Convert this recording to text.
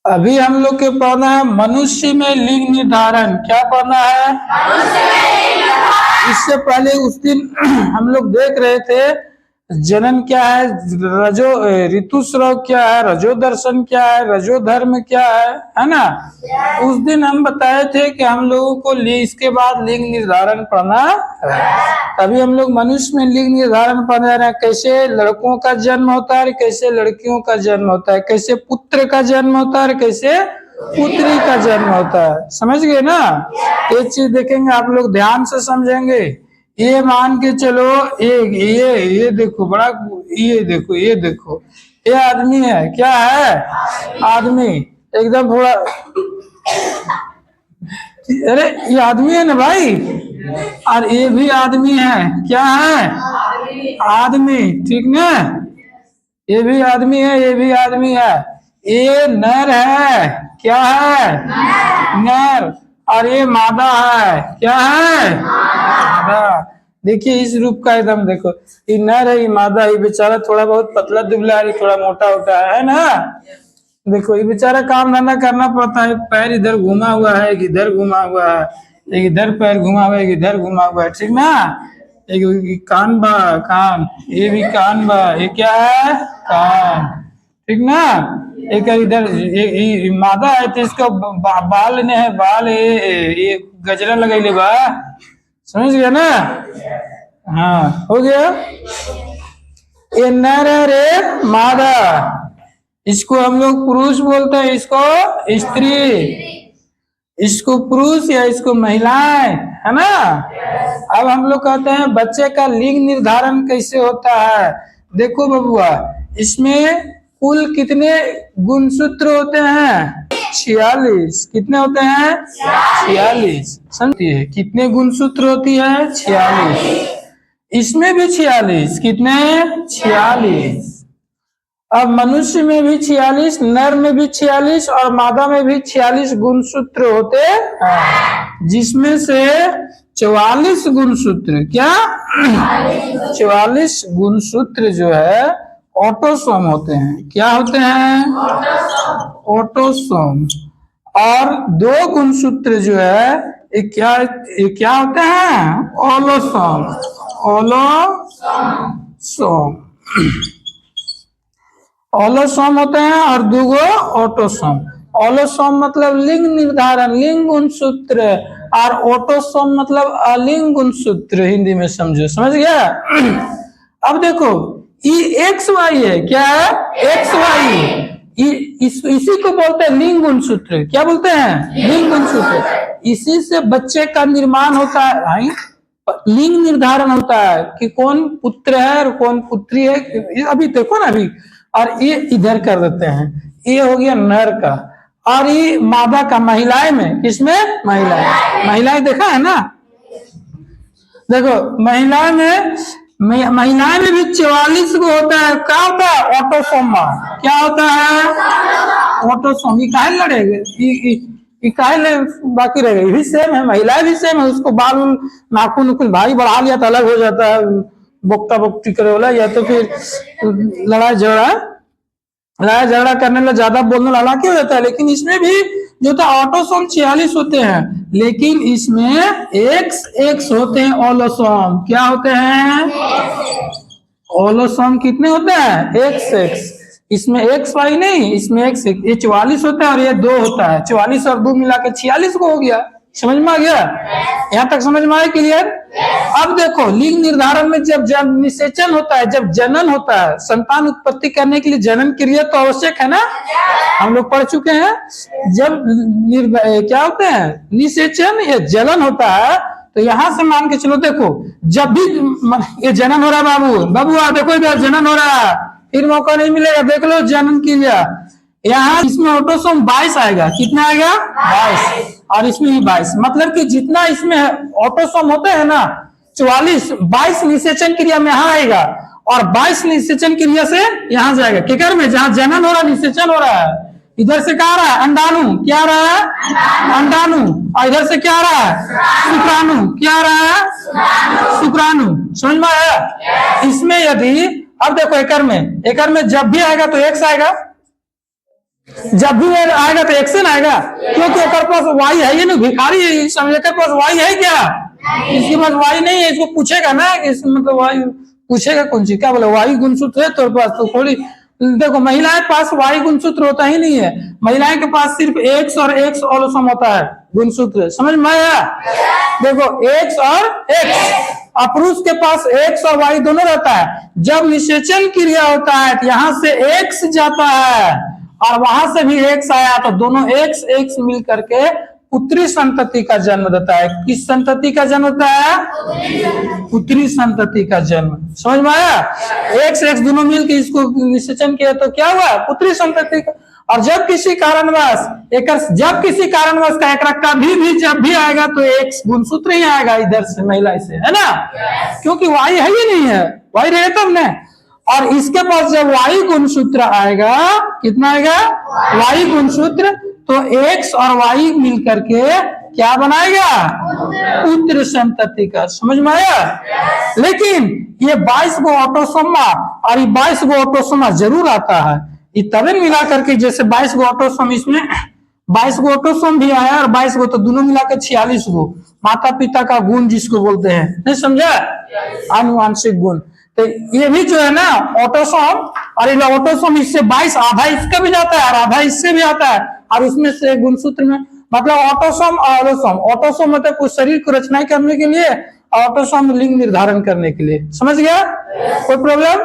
अभी हम लोग के पढ़ना है मनुष्य में लिंग निर्धारण। क्या पढ़ना है? इससे पहले उस दिन हम लोग देख रहे थे जनन क्या है, ऋतुस्राव क्या है, रजो दर्शन क्या है, रजो धर्म क्या है ना। उस दिन हम बताए थे कि हम लोगों को इसके बाद लिंग निर्धारण पढ़ना है। तभी हम लोग मनुष्य में लिंग निर्धारण पढ़ रहे हैं, कैसे लड़कों का जन्म होता है, कैसे लड़कियों का जन्म होता है, कैसे पुत्र का जन्म होता है, कैसे पुत्री का जन्म होता है। समझ गए ना? ये चीज देखेंगे आप लोग, ध्यान से समझेंगे। ये मान के चलो, ये देखो बड़ा, ये देखो, ये देखो, ये आदमी है। क्या है? आदमी। एकदम थोड़ा, अरे ये आदमी है ना भाई, और ये भी आदमी है। क्या है? आदमी। ठीक ना? ये भी आदमी है, ये भी आदमी है। ये नर है। क्या है? नर। और ये मादा है। क्या है? मादा। देखिए इस रूप का एकदम देखो, ये नर है, ये मादा है। ये बेचारा थोड़ा बहुत पतला दुबला है, थोड़ा मोटा उटा है ना। देखो ये बेचारा काम धंधा करना पड़ता है। पैर इधर घुमा हुआ है, एक इधर घुमा हुआ है, एक इधर पैर घुमा हुआ है, एक इधर घुमा हुआ है। ठीक ना? एक कान बा, कान, ये भी कान बा। ये क्या है? कान। ठीक ना? एक इधर ये मादा है तो इसका बाल ने है, बाल ये गजरा लगाइले बा। समझ गया ना? हाँ हो गया। ये नर है रे, मादा। इसको हम लोग पुरुष बोलते हैं, इसको स्त्री, इसको पुरुष या इसको महिलाएं, है ना। अब हम लोग कहते हैं बच्चे का लिंग निर्धारण कैसे होता है। देखो बबुआ, इसमें कुल कितने गुणसूत्र होते हैं? 46। कितने होते हैं? 46। समझिए कितने गुणसूत्र होती है? 46। इसमें भी 46। कितने? 46। अब मनुष्य में भी 46, नर में भी 46 और मादा में भी 46 गुणसूत्र होते हैं, जिसमें से 44 गुणसूत्र, क्या 44 गुणसूत्र जो है ऑटोसोम होते हैं। क्या होते हैं? ऑटोसोम। और 2 गुणसूत्र जो है ये क्या होते हैं? ऑलोसोम। ऑलोसोम। ऑलोसोम होते हैं और 2 ऑटोसोम। ऑलोसोम मतलब लिंग निर्धारण, लिंग गुणसूत्र, और ऑटोसोम मतलब अलिंग गुणसूत्र। हिंदी में समझो, समझ गया? अब देखो ये एक्स वाई है। क्या है? X Y. इसी को बोलते हैं लिंग गुणसूत्र। क्या बोलते हैं? लिंग गुणसूत्र। इसी से बच्चे का निर्माण होता है, लिंग निर्धारण होता है कि कौन पुत्र है और कौन पुत्री है। अभी देखो ना, अभी और ये इधर कर देते हैं। ये हो गया नर का, और ये मादा का। महिलाएं में, किसमें? महिलाएं देखा है ना। देखो महिलाएं में भी 44 को होता है। क्या होता है? ऑटोसोम। क्या होता है? ऑटोसोम। ये काहे लड़ेगा, काहे बाकी रहेगा? ये भी सेम है, महिलाएं भी सेम है। उसको बाल नाखून भाई बढ़ा लिया तो अलग हो जाता है, बोकता बोकती करे वाला, या तो फिर लड़ाई झगड़ा करने में ज्यादा बोलने लड़ा क्यों होता है। लेकिन इसमें भी जो था ऑटोसोम 46 होते हैं, लेकिन इसमें एक्स होते हैं ऑलोसोम। क्या होते हैं? ऑलोसोम कितने होते हैं? एक्स। इसमें एक्स वाई नहीं, इसमें एक्स। ये 44 होता है और ये 2 होता है। 44 और 2 मिला के 46 को हो गया। समझ में आ गया? यहाँ तक समझ में आया? क्लियर? अब देखो लिंग निर्धारण में जब निषेचन होता है, जब जनन होता है, संतान उत्पत्ति करने के लिए जनन क्रिया तो आवश्यक है ना, हम लोग पढ़ चुके हैं। जब क्या होते हैं? निषेचन या जलन होता है, तो यहां से मान के चलो, देखो जब भी ये जनन हो रहा है, बाबू देखो इधर जनन हो रहा है, फिर मौका नहीं मिलेगा, देख लो जनन क्रिया। यहाँ इसमें ऑटोसोम 22 आएगा। कितना आएगा? 22। और इसमें भी 22। मतलब कि जितना इसमें ऑटोसोम होते हैं ना 44, 22 निषेचन क्रिया में यहाँ आएगा, और 22 निषेचन क्रिया से यहाँ जाएगा। किकर में? जहाँ जनन हो रहा है, निषेचन हो रहा है। इधर से क्या आ रहा है? अंडाणु। क्या आ रहा है? अंडाणु। और इधर से क्या आ रहा है? शुक्राणु। क्या आ रहा है? शुक्राणु। समझ में आया? इसमें यदि, अब देखो एकड़ में जब भी आएगा तो एक्स आएगा, जब भी वर्ड आएगा तो एक्शन आएगा, क्योंकि ओकर पास वाई है, ये ना भिखारी है, समझे के पास वाई है क्या? इसके पास वाई नहीं है, इसको पूछेगा ना कि मतलब वाई पूछेगा कौन सी, क्या बोले वाई गुणसूत्र है तेरे पास तो थोड़ी। देखो महिलाएं पास वाई गुणसूत्र होता ही नहीं है, महिलाएं के पास सिर्फ एक्स और एक्स ऑलोसम होता है गुणसूत्र, समझ में आया? देखो एक्स और एक्स, और पुरुष के पास एक्स और वाई दोनों रहता है। जब निषेचन क्रिया होता है तो यहाँ से एक्स जाता है और वहां से भी एक्स आया, तो दोनों एक्स एक्स मिल करके पुत्री संतति का जन्म देता है। किस संतति का जन्म होता है? पुत्री संतति का जन्म, समझ में आया? एक्स एक्स दोनों मिलकर इसको निषेचन किया तो क्या हुआ? पुत्री संतति का। और जब किसी कारणवश का एकरा कभी भी जब भी आएगा तो एक गुणसूत्र ही आएगा इधर से, महिला से, है ना? क्योंकि वाई है ही नहीं है, वाई रहे तब ना। और इसके पास जब वाई गुणसूत्र आएगा, कितना आएगा? वाई गुणसूत्र, तो एक्स और वाई मिल करके क्या बनाएगा? पुत्र संतति का, समझ में आया? लेकिन ये 22 गो ऑटोसोमा और ये 22 गो ऑटोसोमा जरूर आता है, ये तभी मिला करके, जैसे 22 गो ऑटोसोम, इसमें 22 गो ऑटोसोम भी आया और 22 गो, तो दोनों मिलाकर 46 गो माता पिता का गुण जिसको बोलते हैं, नहीं समझा? आनुवांशिक गुण। तो ये भी जो है ना ऑटोसोम, और ये ऑटोसोम इससे 22 आधा इसका भी जाता है और आधा इससे भी आता है, और उसमें से गुणसूत्र में मतलब ऑटोसोम और ऑलोसोम। ऑटोसोम मतलब कुछ शरीर को रचना करने के लिए, ऑटोसोम लिंग निर्धारण करने के लिए, समझ गया? कोई प्रॉब्लम?